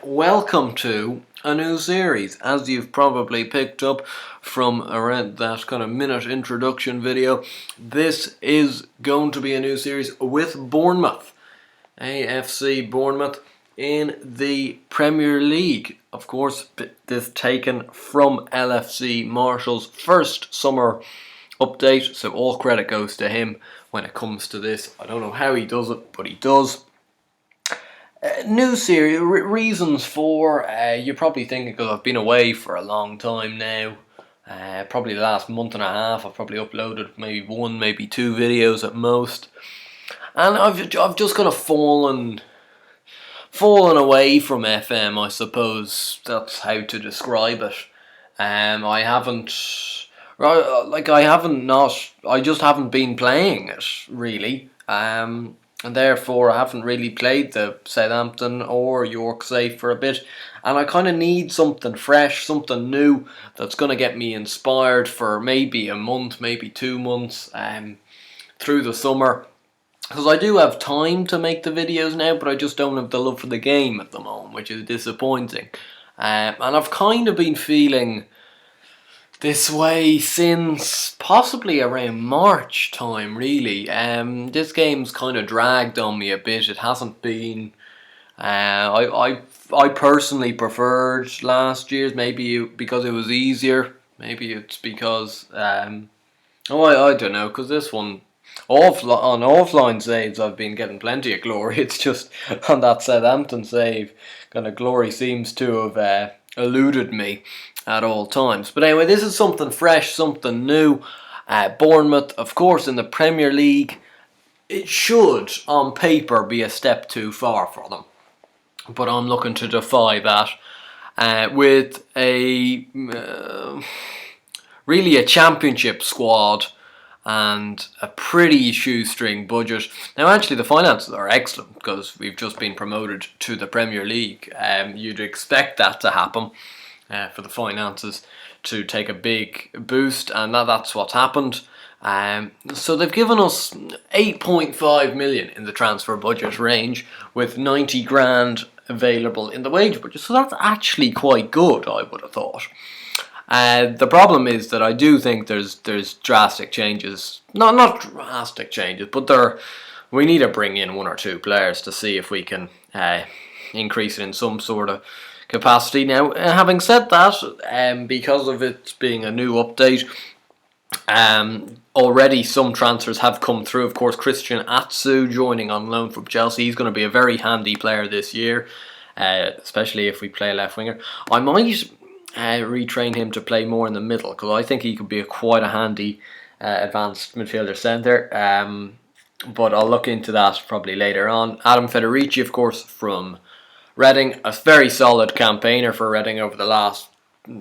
welcome to a new series. As you've probably picked up from around that kind of minute introduction video, this is going to be a new series with Bournemouth, AFC Bournemouth in the Premier League. Of course, this taken from LFC Marshall's first summer update, so all credit goes to him when it comes to this. I don't know how he does it, but he does. New series, reasons for, you're probably thinking because I've been away for a long time now, probably the last month and a half. I've probably uploaded maybe one, maybe two videos at most, and I've just kind of fallen away from FM, I suppose that's how to describe it. I just haven't been playing it really. And therefore I haven't really played the Southampton or York Safe for a bit, and I kind of need something fresh, something new that's going to get me inspired for maybe a month, maybe 2 months through the summer, because I do have time to make the videos now, but I just don't have the love for the game at the moment, which is disappointing. And I've kind of been feeling this way since possibly around March time, really. This game's kind of dragged on me a bit. It hasn't been. I personally preferred last year's. Maybe because it was easier. Maybe it's because I don't know. Because this one on offline saves, I've been getting plenty of glory. It's just on that Southampton save, kind of glory seems to have eluded me at all times. But anyway, this is something fresh, something new. Bournemouth, of course, in the Premier League, it should, on paper, be a step too far for them. But I'm looking to defy that with really a championship squad and a pretty shoestring budget. Now, actually, the finances are excellent because we've just been promoted to the Premier League. You'd expect that to happen. For the finances to take a big boost, and that's what's happened. So they've given us 8.5 million in the transfer budget range, with 90 grand available in the wage budget. So that's actually quite good, I would have thought. The problem is that I do think there's drastic changes. Not drastic changes, but we need to bring in one or two players to see if we can increase it in some sort of capacity. Now, having said that, because of it being a new update, already some transfers have come through. Of course, Christian Atsu joining on loan from Chelsea. He's going to be a very handy player this year, especially if we play left winger. I might retrain him to play more in the middle, because I think he could be quite a handy advanced midfielder centre. But I'll look into that probably later on. Adam Federici, of course, from Reading, a very solid campaigner for Reading over the last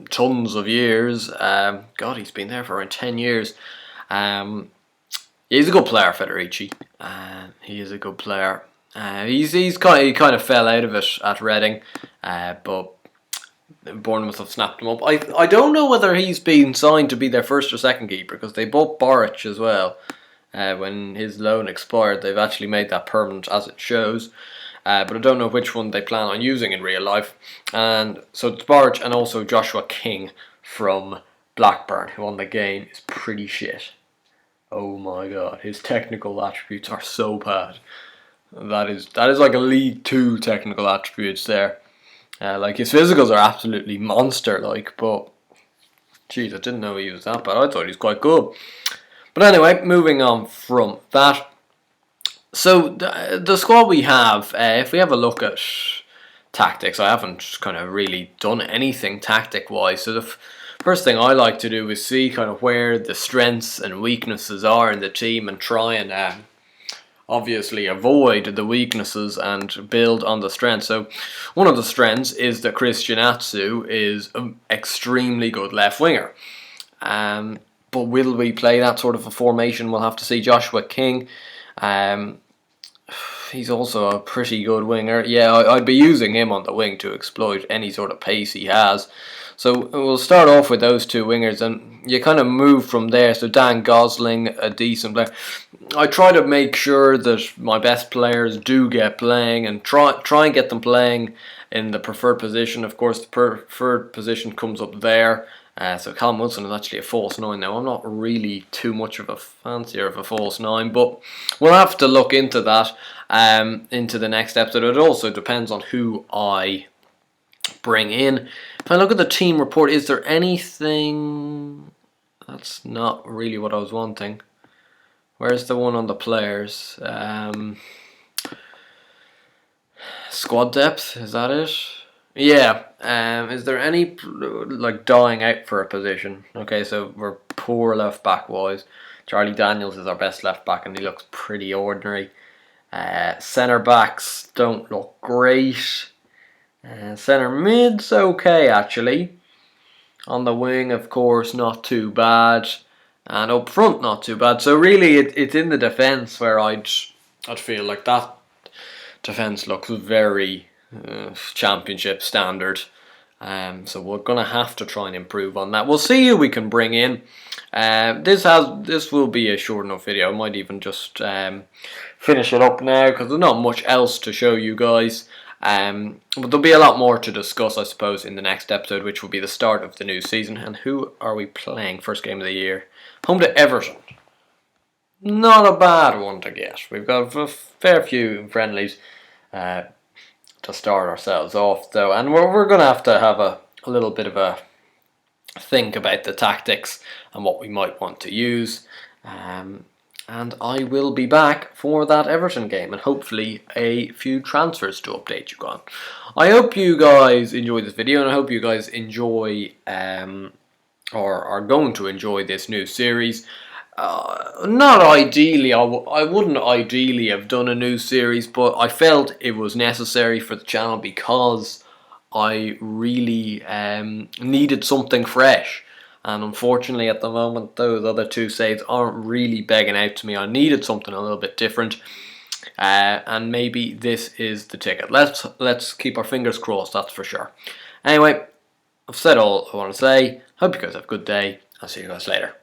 tons of years. God, he's been there for around 10 years. He's a good player, Federici. He is a good player. He kind of fell out of it at Reading, but Bournemouth have snapped him up. I don't know whether he's been signed to be their first or second keeper, because they bought Boric as well. When his loan expired, they've actually made that permanent, as it shows. But I don't know which one they plan on using in real life. And so it's Boric and also Joshua King from Blackburn, who on the game is pretty shit. Oh my god, his technical attributes are so bad. That is like a League 2 technical attributes there. Like, his physicals are absolutely monster-like, but jeez, I didn't know he was that bad. I thought he was quite good. But anyway, moving on from that. So the squad we have, if we have a look at tactics, I haven't kind of really done anything tactic-wise. So the first thing I like to do is see kind of where the strengths and weaknesses are in the team, and try and obviously avoid the weaknesses and build on the strengths. So one of the strengths is that Christian Atsu is an extremely good left winger. But will we play that sort of a formation? We'll have to see. Joshua King, he's also a pretty good winger. Yeah, I'd be using him on the wing to exploit any sort of pace he has. So we'll start off with those two wingers, and you kind of move from there. So Dan Gosling, a decent player. I try to make sure that my best players do get playing, and try and get them playing in the preferred position. Of course, the preferred position comes up there. So Callum Wilson is actually a false 9 now. I'm not really too much of a fancier of a false 9, but we'll have to look into that into the next episode. It also depends on who I bring in. If I look at the team report, is there anything... That's not really what I was wanting. Where's the one on the players? Squad depth, is that it? Yeah. Is there any like dying out for a position? Okay, so we're poor left back wise. Charlie Daniels is our best left back, and he looks pretty ordinary. Centre backs don't look great. Centre mid's okay actually. On the wing, of course, not too bad, and up front, not too bad. So really, it's in the defence where I'd feel like that defence looks very championship standard. So we're gonna have to try and improve on that. We'll see who we can bring in. This will be a short enough video. I might even just finish it up now because there's not much else to show you guys. But there'll be a lot more to discuss, I suppose, in the next episode, which will be the start of the new season. And who are we playing? First game of the year. Home to Everton. Not a bad one to get. We've got a fair few friendlies to start ourselves off, though. And we're going to have a little bit of a think about the tactics and what we might want to use. And I will be back for that Everton game and hopefully a few transfers to update you on. I hope you guys enjoyed this video, and I hope you guys enjoy or are going to enjoy this new series. Not ideally, I wouldn't ideally have done a new series, but I felt it was necessary for the channel because I really needed something fresh. And unfortunately at the moment those other two saves aren't really begging out to me. I needed something a little bit different, and maybe this is the ticket. Let's keep our fingers crossed, that's for sure. Anyway, I've said all I want to say. Hope you guys have a good day. I'll see you guys later.